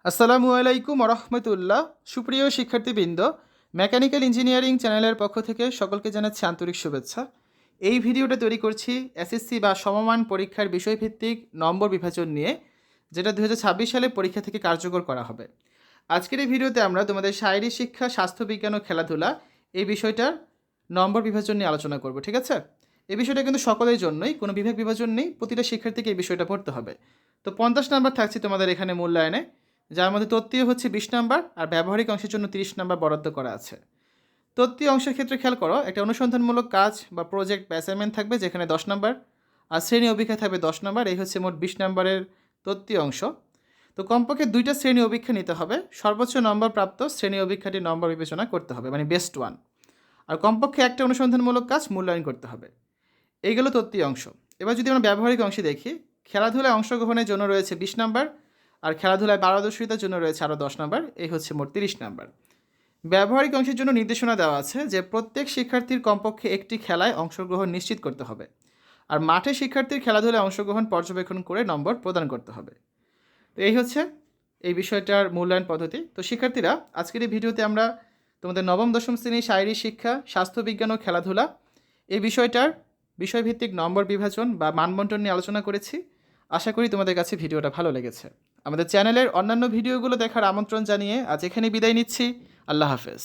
আসসালামু আলাইকুম রহমতুল্লাহ। সুপ্রিয় শিক্ষার্থীবৃন্দ, মেকানিক্যাল ইঞ্জিনিয়ারিং চ্যানেলের পক্ষ থেকে সকলকে জানাচ্ছি আন্তরিক শুভেচ্ছা। এই ভিডিওটা তৈরি করছি এসএসসি বা সমমান পরীক্ষার বিষয়ভিত্তিক নম্বর বিভাজন নিয়ে, যেটা 2026 সালে পরীক্ষা থেকে কার্যকর করা হবে। আজকের এই ভিডিওতে আমরা তোমাদের শারীরিক শিক্ষা, স্বাস্থ্যবিজ্ঞান ও খেলাধুলা এই বিষয়টার নম্বর বিভাজন নিয়ে আলোচনা করব, ঠিক আছে? এই বিষয়টা কিন্তু সকলের জন্যই, কোনো বিভাগ বিভাজন নেই, প্রতিটা শিক্ষার্থীকে এই বিষয়টা পড়তে হবে। তো 50 নাম্বার থাকছে তোমাদের এখানে মূল্যায়নে, যার মধ্যে তত্ত্বীয় হচ্ছে 20 নাম্বার আর ব্যবহারিক অংশের জন্য 30 নাম্বার বরাদ্দ করা আছে। তত্ত্বীয় অংশের ক্ষেত্রে খেয়াল করো, একটা অনুসন্ধানমূলক কাজ বা প্রজেক্ট বা অ্যাসাইনমেন্ট থাকবে যেখানে 10 নাম্বার, আর শ্রেণী অভিক্ষা থাকবে 10 নাম্বার। এই হচ্ছে মোট 20 নাম্বারের তত্ত্বীয় অংশ। তো কমপক্ষে 2টা শ্রেণী অভিক্ষা নিতে হবে, সর্বোচ্চ নম্বর প্রাপ্ত শ্রেণী অভিক্ষাটির নম্বর বিবেচনা করতে হবে, মানে বেস্ট ওয়ান। আর কমপক্ষে একটা অনুসন্ধানমূলক কাজ মূল্যায়ন করতে হবে। এইগুলো তত্ত্বীয় অংশ। এবার যদি আমরা ব্যবহারিক অংশে দেখি, খেলাধুলায় অংশগ্রহণের জন্য রয়েছে 20 নাম্বার, আর খেলাধুলায় পারদর্শিতার জন্য রয়েছে আরও 10 নাম্বার। এই হচ্ছে মোট 30 নাম্বার। ব্যবহারিক অংশের জন্য নির্দেশনা দেওয়া আছে যে প্রত্যেক শিক্ষার্থীর কমপক্ষে একটি খেলায় অংশগ্রহণ নিশ্চিত করতে হবে, আর মাঠে শিক্ষার্থীর খেলাধুলায় অংশগ্রহণ পর্যবেক্ষণ করে নম্বর প্রদান করতে হবে। তো এই হচ্ছে এই বিষয়টার মূল্যায়ন পদ্ধতি। তো শিক্ষার্থীরা, আজকের এই ভিডিওতে আমরা তোমাদের নবম দশম শ্রেণী শারীরিক শিক্ষা, স্বাস্থ্যবিজ্ঞান ও খেলাধুলা এই বিষয়টার বিষয়ভিত্তিক নম্বর বিভাজন বা মানবন্টন নিয়ে আলোচনা করেছি। আশা করি তোমাদের কাছে ভিডিওটা ভালো লেগেছে। আমাদের চ্যানেলের অন্যান্য ভিডিওগুলো দেখার আমন্ত্রণ জানিয়ে আজ এখানে বিদায় নিচ্ছি। আল্লাহ হাফেজ।